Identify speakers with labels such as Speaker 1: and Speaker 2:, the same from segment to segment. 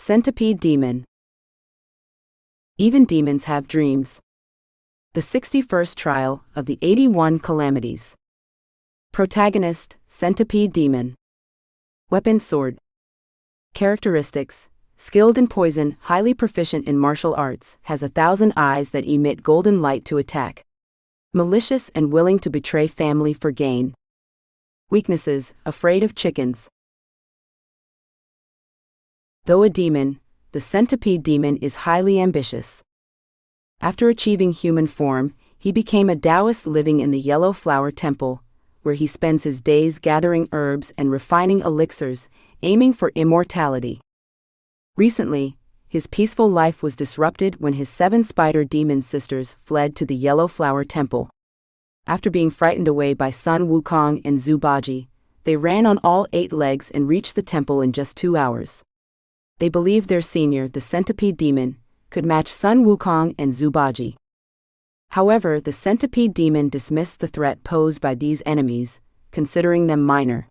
Speaker 1: Centipede demon. Even demons have dreams. The 61st trial of the 81 calamities. Protagonist, Centipede demon. Weapon, sword. Characteristics: skilled in poison, highly proficient in martial arts, has 1,000 eyes that emit golden light to attack. Malicious and willing to betray family for gain. Weaknesses: afraid of chickens. Though a demon, the centipede demon is highly ambitious. After achieving human form, he became a Taoist living in the Yellow Flower Temple, where he spends his days gathering herbs and refining elixirs, aiming for immortality. Recently, his peaceful life was disrupted when his 7 spider demon sisters fled to the Yellow Flower Temple. After being frightened away by Sun Wukong and Zhu Baji, they ran on all 8 legs and reached the temple in just 2 hours. They believed their senior, the centipede demon, could match Sun Wukong and Zhu Baji. However, the centipede demon dismissed the threat posed by these enemies, considering them minor.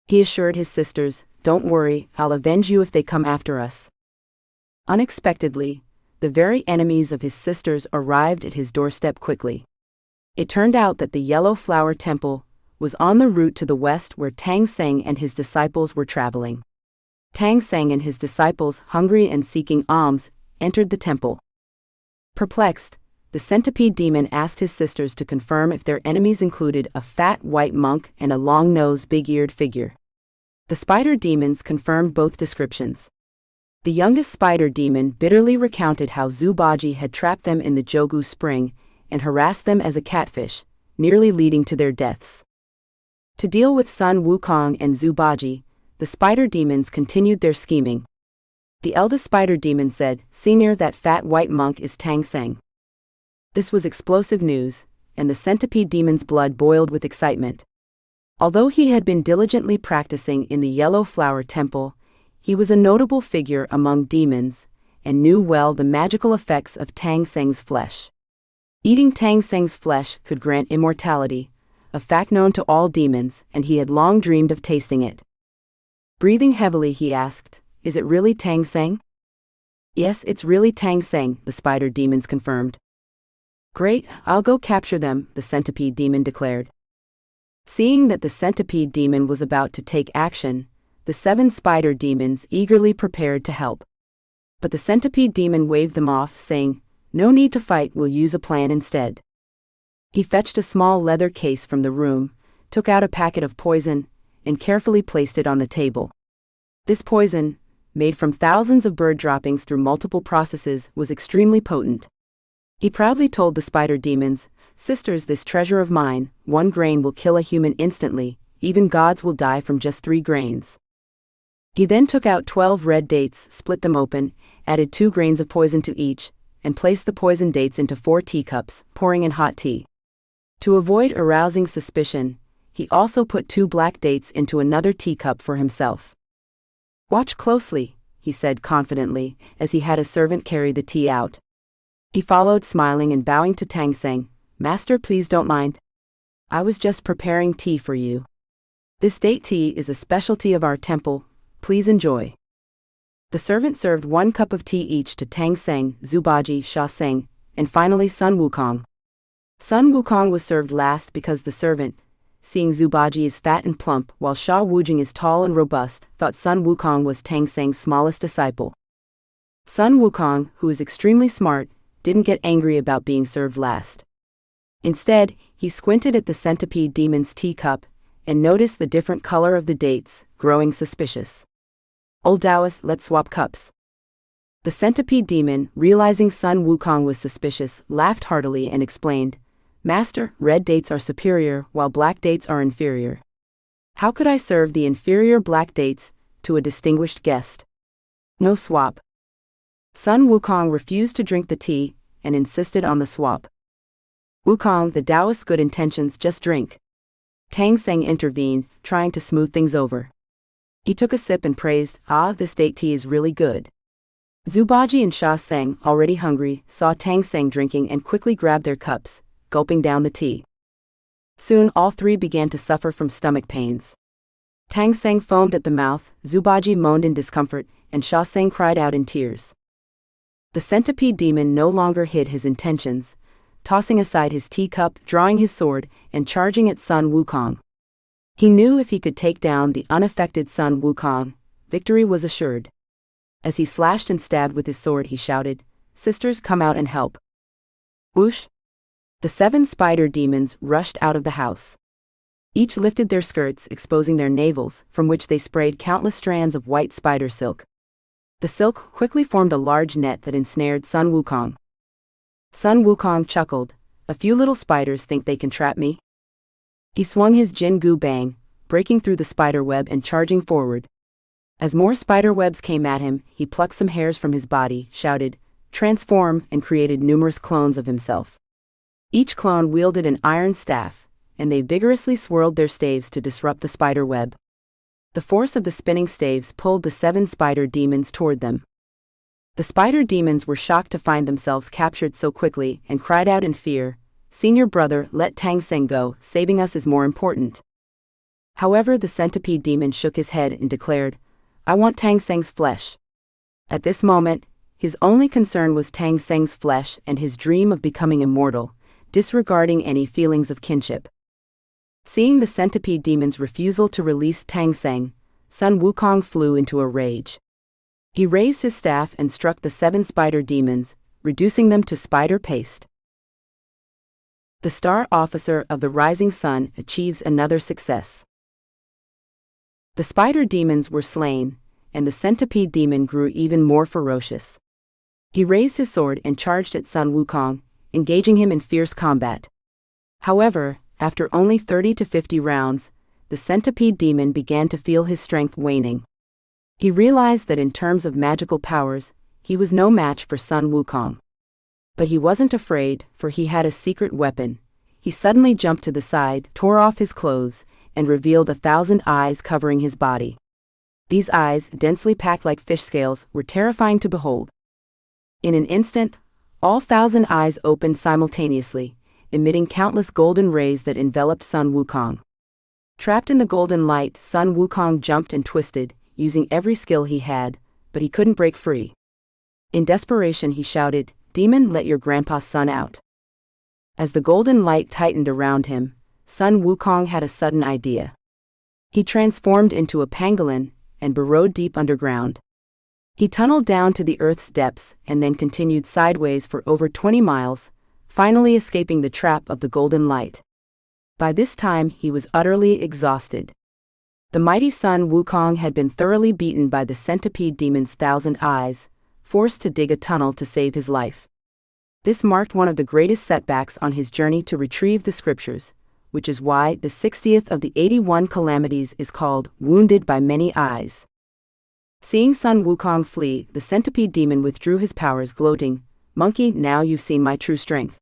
Speaker 1: He assured his sisters, "Don't worry, I'll avenge you if they come after us." Unexpectedly, the very enemies of his sisters arrived at his doorstep quickly. It turned out that the Yellow Flower Temple was on the route to the west where Tang Seng and his disciples were traveling. Tang Seng and his disciples, hungry and seeking alms, entered the temple. Perplexed, the centipede demon asked his sisters to confirm if their enemies included a fat white monk and a long-nosed, big-eared figure. The spider demons confirmed both descriptions. The youngest spider demon bitterly recounted how Zhu Baji had trapped them in the Jogu Spring and harassed them as a catfish, nearly leading to their deaths. To deal with Sun Wukong and Zhu Baji, the spider demons continued their scheming. The eldest spider demon said, "Senior, that fat white monk is Tang Seng." This was explosive news, and the centipede demon's blood boiled with excitement. Although he had been diligently practicing in the Yellow Flower Temple, he was a notable figure among demons, and knew well the magical effects of Tang Seng's flesh. Eating Tang Seng's flesh could grant immortality, a fact known to all demons, and he had long dreamed of tasting it. Breathing heavily, he asked, "Is it really Tang Seng?" "Yes, it's really Tang Seng," the spider demons confirmed. "Great, I'll go capture them," the centipede demon declared. Seeing that the centipede demon was about to take action, the 7 spider demons eagerly prepared to help. But the centipede demon waved them off, saying, "No need to fight, we'll use a plan instead." He fetched a small leather case from the room, took out a packet of poison, and carefully placed it on the table. This poison, made from thousands of bird droppings through multiple processes, was extremely potent. He proudly told the spider demons, "Sisters, this treasure of mine, 1 grain will kill a human instantly, even gods will die from just 3 grains. He then took out 12 red dates, split them open, added 2 grains of poison to each, and placed the poisoned dates into 4 teacups, pouring in hot tea. To avoid arousing suspicion, he also put 2 black dates into another teacup for himself. "Watch closely," he said confidently, as he had a servant carry the tea out. He followed, smiling and bowing to Tang Seng, "Master, please don't mind. I was just preparing tea for you. This date tea is a specialty of our temple, please enjoy." The servant served 1 cup of tea each to Tang Seng, Zhu Baji, Xuanzang, and finally Sun Wukong. Sun Wukong was served last because the servant, seeing Zhu Baji is fat and plump while Sha Wujing is tall and robust, thought Sun Wukong was Tang Seng's smallest disciple. Sun Wukong, who is extremely smart, didn't get angry about being served last. Instead, he squinted at the centipede demon's teacup and noticed the different color of the dates, growing suspicious. "Old Taoist, let's swap cups." The centipede demon, realizing Sun Wukong was suspicious, laughed heartily and explained, "Master, red dates are superior while black dates are inferior. How could I serve the inferior black dates to a distinguished guest? No swap." Sun Wukong refused to drink the tea and insisted on the swap. "Wukong, the Taoist's good intentions, just drink." Tang Seng intervened, trying to smooth things over. He took a sip and praised, "Ah, this date tea is really good." Zhu Baji and Sha Seng, already hungry, saw Tang Seng drinking and quickly grabbed their cups, gulping down the tea. Soon all 3 began to suffer from stomach pains. Tang Seng foamed at the mouth, Zhu Baji moaned in discomfort, and Xuanzang cried out in tears. The centipede demon no longer hid his intentions, tossing aside his teacup, drawing his sword, and charging at Sun Wukong. He knew if he could take down the unaffected Sun Wukong, victory was assured. As he slashed and stabbed with his sword, he shouted, "Sisters, come out and help." Whoosh! The 7 spider demons rushed out of the house. Each lifted their skirts, exposing their navels, from which they sprayed countless strands of white spider silk. The silk quickly formed a large net that ensnared Sun Wukong. Sun Wukong chuckled, "A few little spiders think they can trap me?" He swung his Jin Gu Bang, breaking through the spider web and charging forward. As more spider webs came at him, he plucked some hairs from his body, shouted, "Transform," and created numerous clones of himself. Each clone wielded an iron staff, and they vigorously swirled their staves to disrupt the spider web. The force of the spinning staves pulled the 7 spider demons toward them. The spider demons were shocked to find themselves captured so quickly and cried out in fear, "Senior brother, let Tang Seng go, saving us is more important." However, the centipede demon shook his head and declared, "I want Tang Seng's flesh." At this moment, his only concern was Tang Seng's flesh and his dream of becoming immortal, disregarding any feelings of kinship. Seeing the centipede demon's refusal to release Tang Seng, Sun Wukong flew into a rage. He raised his staff and struck the 7 spider demons, reducing them to spider paste. The star officer of the rising sun achieves another success. The spider demons were slain, and the centipede demon grew even more ferocious. He raised his sword and charged at Sun Wukong, engaging him in fierce combat. However, after only 30 to 50 rounds, the centipede demon began to feel his strength waning. He realized that in terms of magical powers, he was no match for Sun Wukong. But he wasn't afraid, for he had a secret weapon. He suddenly jumped to the side, tore off his clothes, and revealed 1,000 eyes covering his body. These eyes, densely packed like fish scales, were terrifying to behold. In an instant, all 1,000 eyes opened simultaneously, emitting countless golden rays that enveloped Sun Wukong. Trapped in the golden light, Sun Wukong jumped and twisted, using every skill he had, but he couldn't break free. In desperation he shouted, "Demon, let your grandpa's son out." As the golden light tightened around him, Sun Wukong had a sudden idea. He transformed into a pangolin and burrowed deep underground. He tunneled down to the earth's depths and then continued sideways for over 20 miles, finally escaping the trap of the golden light. By this time he was utterly exhausted. The mighty Sun Wukong had been thoroughly beaten by the centipede demon's 1,000 eyes, forced to dig a tunnel to save his life. This marked one of the greatest setbacks on his journey to retrieve the scriptures, which is why the 60th of the 81 Calamities is called Wounded by Many Eyes. Seeing Sun Wukong flee, the centipede demon withdrew his powers, gloating, "Monkey, now you've seen my true strength.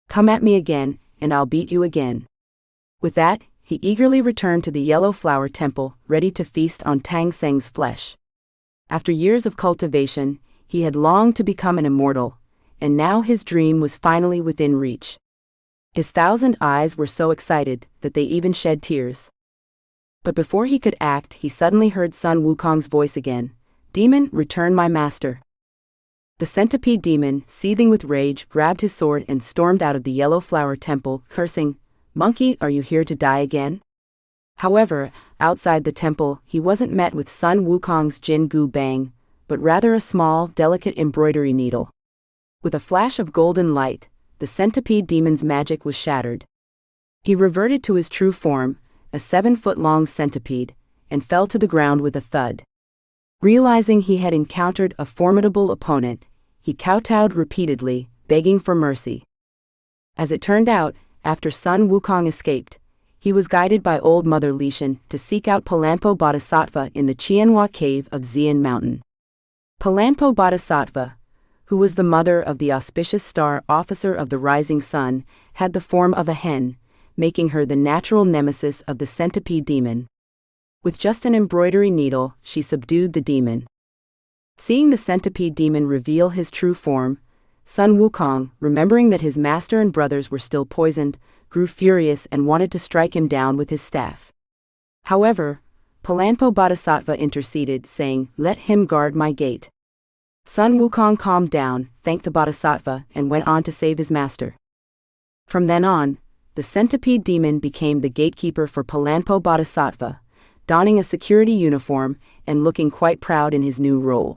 Speaker 1: Come at me again, and I'll beat you again." With that, he eagerly returned to the Yellow Flower Temple, ready to feast on Tang Seng's flesh. After years of cultivation, he had longed to become an immortal, and now his dream was finally within reach. His 1,000 eyes were so excited that they even shed tears. But before he could act, he suddenly heard Sun Wukong's voice again, "Demon, return my master." The centipede demon, seething with rage, grabbed his sword and stormed out of the Yellow Flower Temple, cursing, "Monkey, are you here to die again?" However, outside the temple, he wasn't met with Sun Wukong's Jin Gu Bang, but rather a small, delicate embroidery needle. With a flash of golden light, the centipede demon's magic was shattered. He reverted to his true form, a 7-foot-long centipede, and fell to the ground with a thud. Realizing he had encountered a formidable opponent, he kowtowed repeatedly, begging for mercy. As it turned out, after Sun Wukong escaped, he was guided by Old Mother Lishan to seek out Palampo Bodhisattva in the Qianhua cave of Xian Mountain. Palampo Bodhisattva, who was the mother of the auspicious star officer of the rising sun, had the form of a hen, making her the natural nemesis of the centipede demon. With just an embroidery needle, she subdued the demon. Seeing the centipede demon reveal his true form, Sun Wukong, remembering that his master and brothers were still poisoned, grew furious and wanted to strike him down with his staff. However, Palanpo Bodhisattva interceded, saying, "Let him guard my gate." Sun Wukong calmed down, thanked the Bodhisattva, and went on to save his master. From then on, the Centipede demon became the gatekeeper for Palanpo Bodhisattva, donning a security uniform and looking quite proud in his new role.